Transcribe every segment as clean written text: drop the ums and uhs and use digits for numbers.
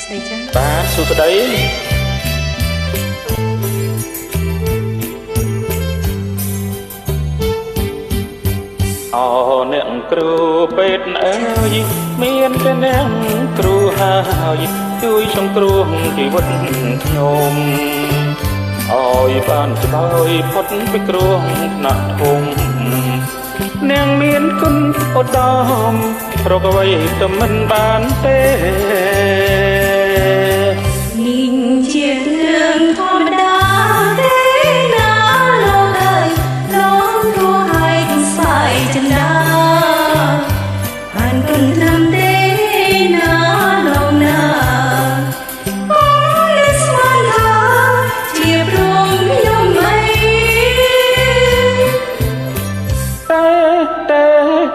ស្ដីចា៎បាទសួស្ដីអូអ្នកគ្រូពេទ្យអើយមានតែអ្នកគ្រូហើយជួយសង្គ្រោះជីវិតខ្ញុំឲ្យបានស្បើយផុតពីគ្រោះថ្នាក់ធំនាងមានគុណឧត្តមរកអ្វីទៅមិនបានទេនាងជារឿងធម្មតាទេណាលោកអើយលោកគួរឲ្យស្វាយចិន្តាបានគុណត្រឹមទេណាលោកណាអូនស្មានថាជាព្រមខ្ញុំអីតែ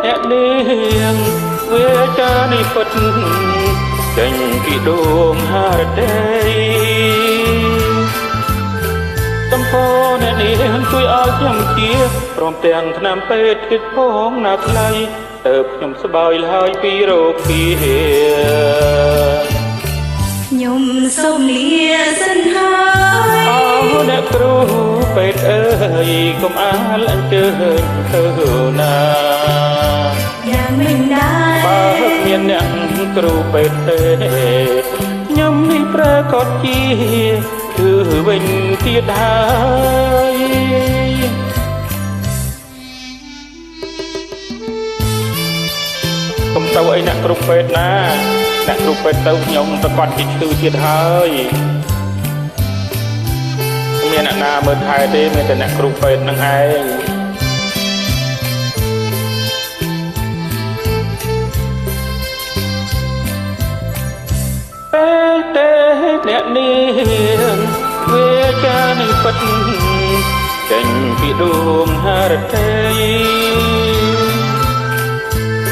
អ្នកនាងវាចានេះពិតចេញពីដួងហារតីតំពោអ្នកនាងជួយឲ្យខ្ញុំជាព្រមទាំងថ្នាំពេទ្យទៀតផងណាខ្លីទៅខ្ញុំស្បើយហើយពីរោគពីខ្ញុំសូមលាសិនហើយអូអ្នកគ្រូពេទ្យអើយកុំអាលអញ្ជើញទៅណាយ៉ាងមិនដែរបើមានអ្នកគ្រូពេទ្យទេខ្ញុំនេះប្រកាសជាគឺវិញទៀតហើយកុំទៅអីអ្នកគ្រូពេទ្យណាអ្នកគ្រូពេទ្យទៅខ្ញុំប្រកាសជាឈឺទៀតហើយមានអ្នកណាមើលថែទេមានតែអ្នកគ្រូពេទ្យនឹងឯងតែអ្នកនាងវាចានឹងពិតចេញពីដួងហារតី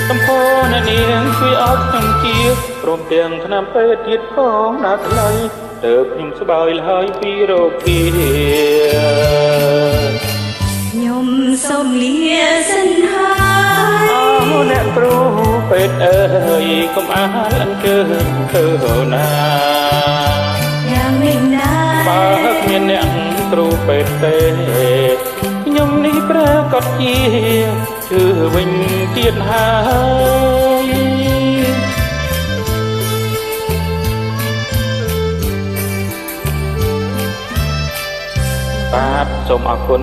តំពោអ្នកនាងជួយឲ្យខ្ញុំជាព្រមទាំងថ្នាំពេទ្យទៀតផងណាខ្លីទៅខ្ញុំស្បើយហើយពីរោគពីខ្ញុំសូមលាសិនហើយអូអ្នកគ្រូពេទ្យអើយកុំអាលអញ្ជើញទៅណាយ៉ាងមិនដែរបើមានអ្នកគ្រូពេទ្យទេខ្ញុំនេះប្រកាសជាឈឺវិញទៀតហើយបាទសូមអរគុណ